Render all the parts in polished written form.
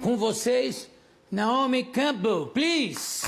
Com vocês, Naomi Campbell, please.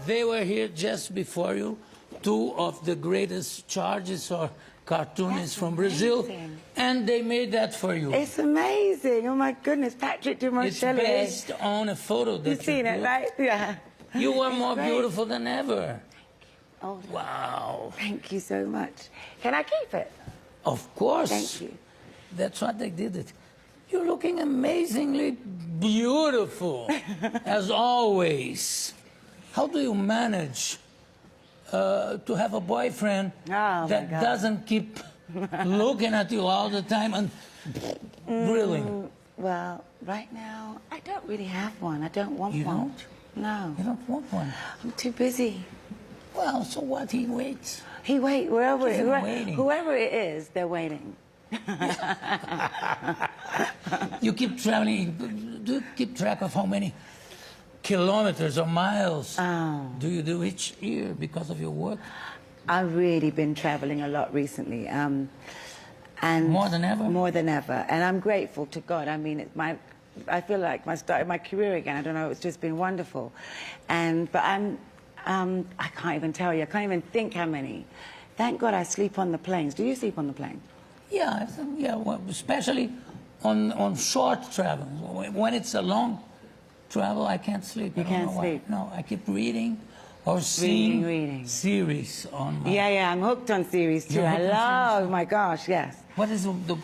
They were here just before you, two of the greatest charges or cartoonists from Brazil, and they made that for you. It's amazing. Oh my goodness, Patrick Dumarchelier. It's based on a photo that You've seen it, right? Yeah. You were more beautiful than ever. Oh, wow. Thank you so much. Can I keep it? Of course. Thank you. That's what they did it. You're looking amazingly beautiful, as always. How do you manage to have a boyfriend that doesn't keep looking at you all the time and grilling? Well, right now, I don't really have one. I don't want one. You don't? No. You don't want one? I'm too busy. Well, so what? He waits. He waits. Whoever it is, they're waiting. You keep traveling. Do you keep track of how many kilometers or miles do you do each year because of your work? I've really been traveling a lot recently. And more than ever? More than ever. And I'm grateful to God. I mean, I feel like I started my career again. I don't know, it's just been wonderful. But I can't even tell you. I can't even think how many. Thank God I sleep on the planes. Do you sleep on the plane? Yeah, well, especially on short travel. When it's a long travel, I can't sleep. You can't sleep? No, I keep reading or seeing reading. Series on my... Yeah, I'm hooked on series too. I love, oh my gosh, yes. What is the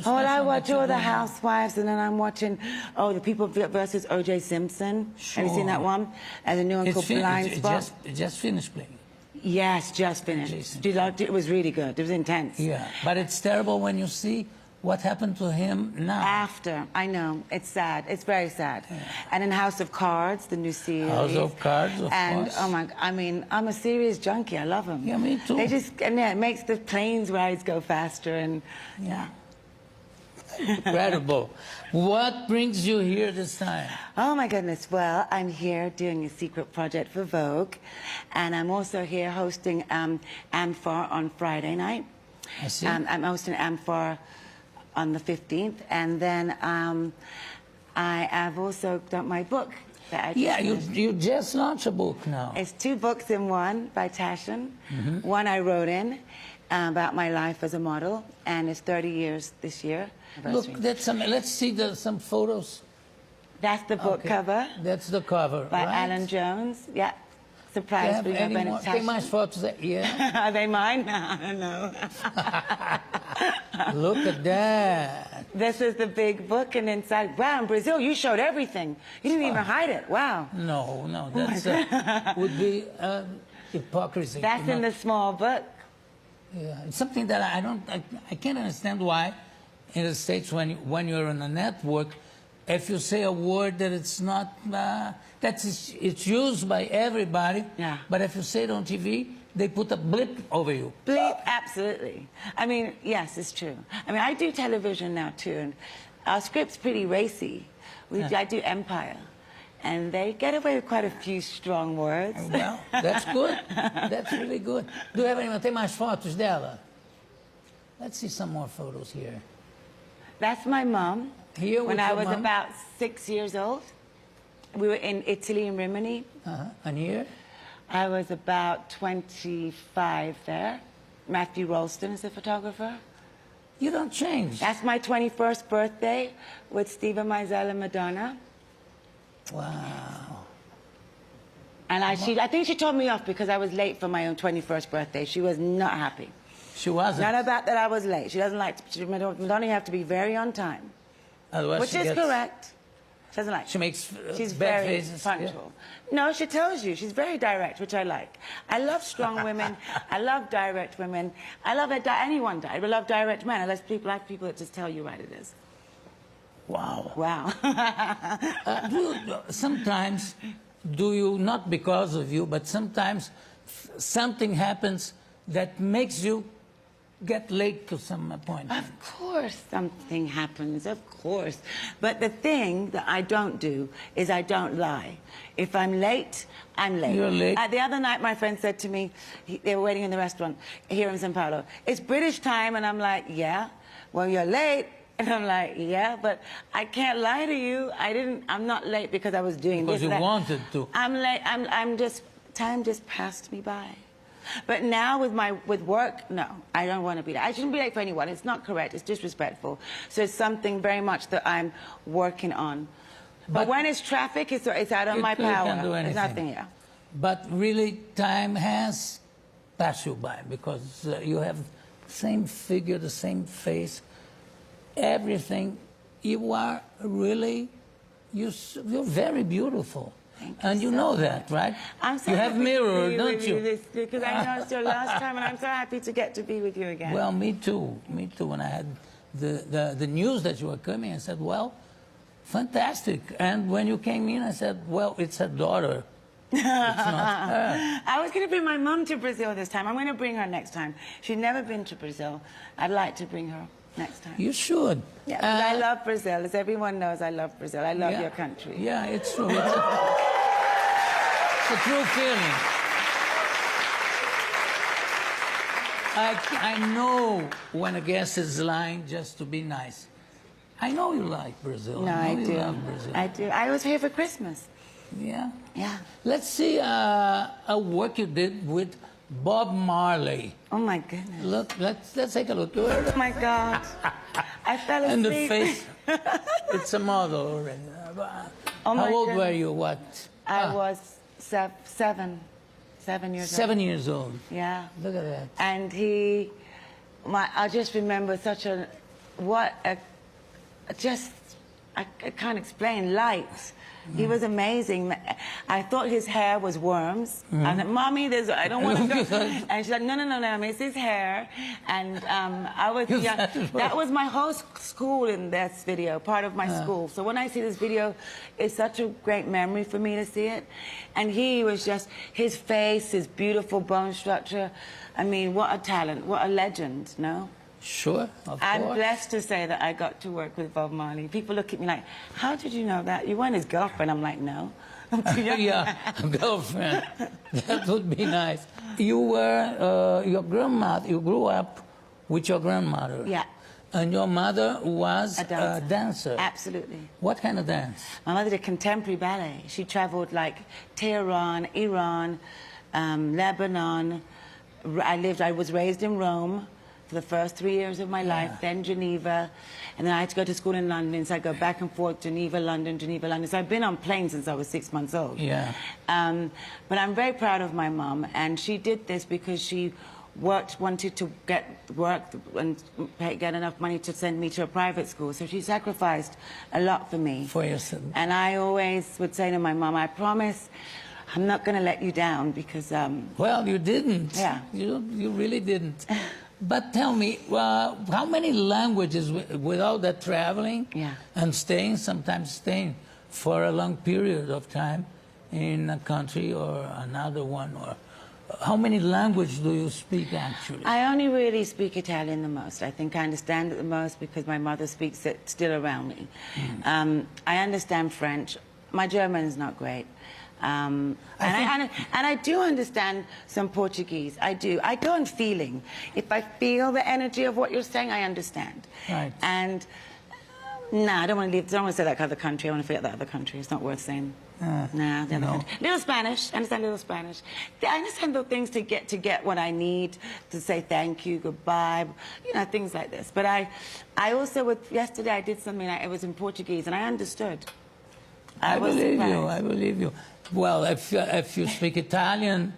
Oh, I watch all the Housewives, and then I'm watching, The People versus O.J. Simpson. Sure. Have you seen that one? And the new one called Blind Spot. It just finished playing. Yes, just finished. It was really good. It was intense. Yeah, but it's terrible when you see what happened to him now. After, I know. It's sad. It's very sad. Yeah. And in House of Cards, the new series. House of Cards, of course. Oh my, I mean, I'm a series junkie. I love them. Yeah, me too. It makes the planes rides go faster and, yeah. Incredible. What brings you here this time? Oh my goodness. Well, I'm here doing a secret project for Vogue. And I'm also here hosting AmFar on Friday night. I see. I'm hosting AmFar on the 15th, and then I have also done my book. That you just launched a book now. It's 2 books in one by Tashin. One I wrote in about my life as a model, and it's 30 years this year. Look, let's see some photos. That's the book cover. That's the cover, by right? Alan Jones. Yeah. Surprise. Tem mais fotos aí. Yeah. Are they mine? I don't know. Look at that. This is the big book, and inside, wow, in Brazil, you showed everything. You didn't even hide it. Wow. No, that's would be hypocrisy. That's in the small book. Yeah, it's something that I can't understand why in the States when you're on a network, if you say a word that it's not, it's used by everybody, but if you say it on TV, they put a blip over you. Blip, absolutely. I mean, yes, it's true. I mean, I do television now, too, and our script's pretty racy. I do Empire, and they get away with quite a few strong words. Well, that's good. That's really good. Do you have any? Tem mais fotos dela? Let's see some more photos here. That's my mom. Here when I was about 6 years old. We were in Italy, in Rimini. And here? I was about 25 there. Matthew Rolston is the photographer. You don't change. That's my 21st birthday with Stephen Meisel and Madonna. Wow. And I think she told me off because I was late for my own 21st birthday. She was not happy. She wasn't? Not about that I was late. She doesn't like, Madonna, you have to be very on time. Otherwise which is correct. She doesn't like. She makes she's bad very faces. punctual. Yeah. No, she tells you. She's very direct, which I like. I love strong women. I love direct women. I love anyone. I love direct men. I like people that just tell you right it is. Wow. Wow. Sometimes, not because of you, but sometimes something happens that makes you get late to some appointment? Of course something happens, of course. But the thing that I don't do is I don't lie. If I'm late, I'm late. You're late? The other night, my friend said to me, they were waiting in the restaurant here in São Paulo, it's British time, and I'm like, yeah. Well, you're late. And I'm like, yeah, but I can't lie to you. I'm not late because I was doing because this. Because you wanted to. I'm late, time just passed me by. But now with work, no, I don't want to be late. I shouldn't be late for anyone. It's not correct. It's disrespectful. So it's something very much that I'm working on. But when it's traffic, it's out of my power. You can't do anything. There's nothing, yeah. But really, time has passed you by because you have the same figure, the same face, everything. You are really, you're very beautiful. And you know that, right? I'm so you have happy mirror, to be don't with you? Because I know it's your last time, and I'm so happy to get to be with you again. Well, me too. Me too. When I had the news that you were coming, I said, well, fantastic. And when you came in, I said, well, it's her daughter. It's not her. I was going to bring my mum to Brazil this time. I'm going to bring her next time. She's never been to Brazil. I'd like to bring her next time. You should. Yeah, I love Brazil. As everyone knows, I love Brazil. I love your country. Yeah, it's true. It's a true feeling. I know when a guest is lying just to be nice. I know you like Brazil. No, I do. You love Brazil. I do. I was here for Christmas. Yeah? Yeah. Let's see a work you did with Bob Marley. Oh, my goodness. Look, let's take a look. Oh, my God. I fell asleep. And the face, it's a model already. Oh, How old goodness. were you? What? I was 7 years old. 7 years old. Yeah. Look at that. And I just remember I can't explain, light. He was amazing. I thought his hair was worms. I was like, Mommy, I don't want to go. And she's like, no, it's his hair. And I was young. That was my whole school in this video, part of my school. So when I see this video, it's such a great memory for me to see it. And he was just, his face, his beautiful bone structure. I mean, what a talent, what a legend, no? Sure, of course. I'm blessed to say that I got to work with Bob Marley. People look at me like, how did you know that? You weren't his girlfriend. I'm like, no. Yeah, girlfriend. That would be nice. You were, your grandmother, you grew up with your grandmother. Yeah. And your mother was a dancer. Absolutely. What kind of dance? My mother did contemporary ballet. She traveled like Tehran, Iran, Lebanon. I was raised in Rome for the first 3 years of my life, then Geneva, and then I had to go to school in London, so I go back and forth, Geneva, London. So I've been on planes since I was 6 months old. Yeah. But I'm very proud of my mom, and she did this because she wanted to get work and get enough money to send me to a private school, so she sacrificed a lot for me. For yourself. And I always would say to my mom, I promise I'm not going to let you down because... Well, you didn't. Yeah. You really didn't. But tell me, how many languages, without that traveling and sometimes staying for a long period of time in a country or another one, or how many languages do you speak actually? I only really speak Italian the most. I think I understand it the most because my mother speaks it still around me. I understand French. My German is not great. And I do understand some Portuguese. I do. I go on feeling. If I feel the energy of what you're saying, I understand. Right. And I don't want to leave. I don't want to say that other country. I want to forget that other country. It's not worth saying. Little Spanish. I understand little Spanish. I understand little things to get what I need, to say thank you, goodbye, things like this. But I also yesterday I did something. It was in Portuguese, and I understood. I believe you. I believe you. Well, if you speak Italian,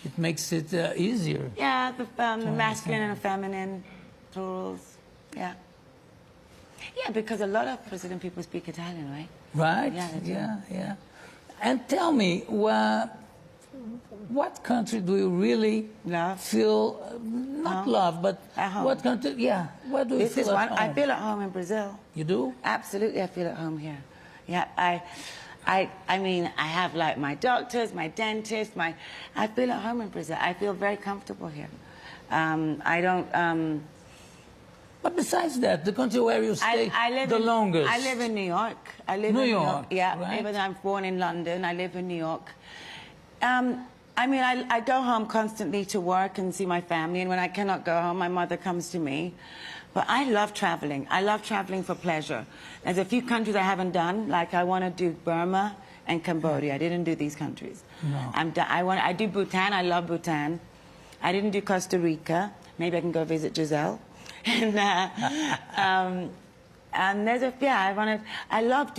it makes it easier. Yeah, the masculine and feminine plurals. Yeah. Yeah, because a lot of Brazilian people speak Italian, right? Right. Yeah, they do. Yeah. And tell me, what country do you really feel not love, but at home. What country? Yeah. What do you feel at home? I feel at home in Brazil. You do? Absolutely, I feel at home here. Yeah, I mean, I have like my doctors, my dentist, I feel at home in Brazil. I feel very comfortable here. I don't... But besides that, the country where you stay the longest. I live in New York. I live New in York, yeah, right? even though I'm born in London, I live in New York. I mean, I go home constantly to work and see my family, and when I cannot go home, my mother comes to me. But I love traveling. I love traveling for pleasure. There's a few countries I haven't done, like I want to do Burma and Cambodia. I didn't do these countries. No. I do Bhutan. I love Bhutan. I didn't do Costa Rica. Maybe I can go visit Giselle. And there's a I love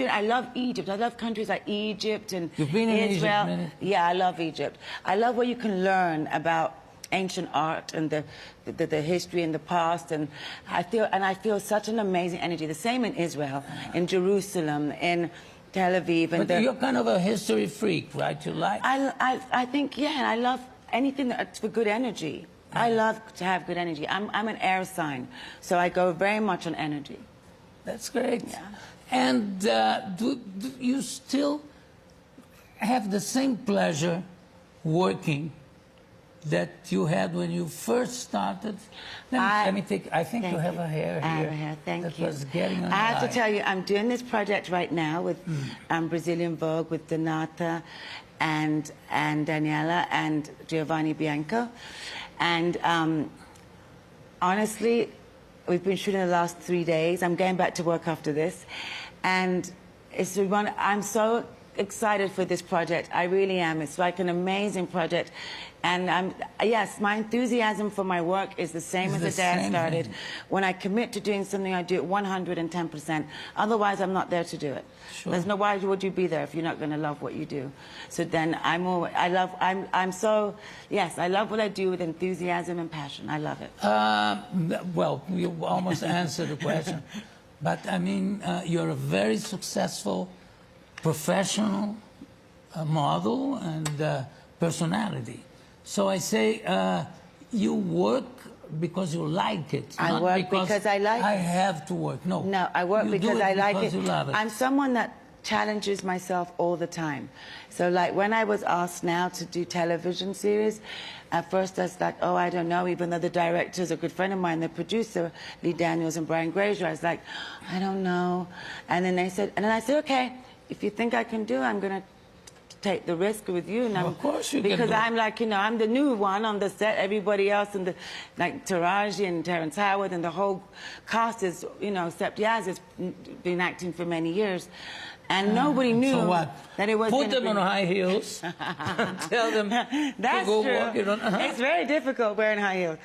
Egypt. I love countries like Egypt and You've been in Israel. Egypt, yeah, I love Egypt. I love where you can learn about ancient art and the history and the past, and I feel such an amazing energy. The same in Israel, in Jerusalem, in Tel Aviv. And but you're kind of a history freak, right? You like? I think, yeah, and I love anything that's for good energy. I love to have good energy. I'm an air sign, so I go very much on energy. That's great. Yeah. And do you still have the same pleasure working that you had when you first started? Let me take. I think you have a hair here. I have a hair. Thank you. That was getting on I have the to tell you, I'm doing this project right now with Brazilian Vogue, with Donata and Daniela and Giovanni Bianco. And honestly, we've been shooting the last 3 days. I'm going back to work after this. And I'm so excited for this project. I really am. It's like an amazing project. And yes, my enthusiasm for my work is the same as the day I started. When I commit to doing something, I do it 110%. Otherwise, I'm not there to do it. Sure. There's no why would you be there if you're not going to love what you do. So then I love what I do with enthusiasm and passion. I love it. Well, you almost answered the question. But I mean, you're a very successful professional model and personality. So I say you work because you like it. I work because I like it. I have to work. No. No, I work because I like it. You love it. I'm someone that challenges myself all the time. So like when I was asked now to do television series, at first I was like, oh, I don't know, even though the director's a good friend of mine, the producer, Lee Daniels and Brian Grazer, I was like, I don't know. And then I said, okay, if you think I can do it, I'm going to take the risk with you. And of course you can. Because I'm like, you know, I'm the new one on the set. Everybody else, and like Taraji and Terrence Howard and the whole cast is, you know, except Yaz has been acting for many years. And nobody knew that it was. Put them on high heels and tell them That's to go true. walk it on. It's very difficult wearing high heels.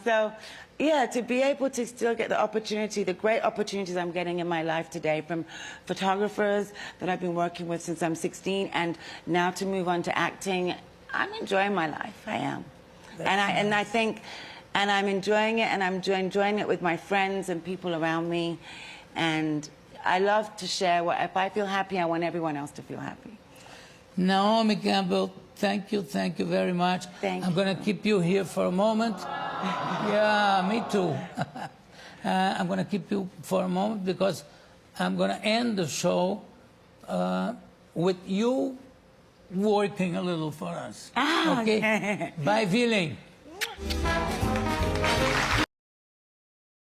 So, yeah, to be able to still get the opportunity, the great opportunities I'm getting in my life today from photographers that I've been working with since I'm 16, and now to move on to acting, I'm enjoying my life. I am. And I think, and I'm enjoying it, and I'm enjoying it with my friends and people around me. And I love to share if I feel happy, I want everyone else to feel happy. Naomi Campbell, thank you very much. Thank you. I'm going to keep you here for a moment. Yeah, me too. I'm going to keep you for a moment because I'm going to end the show with you working a little for us. Ah, okay? By Villain.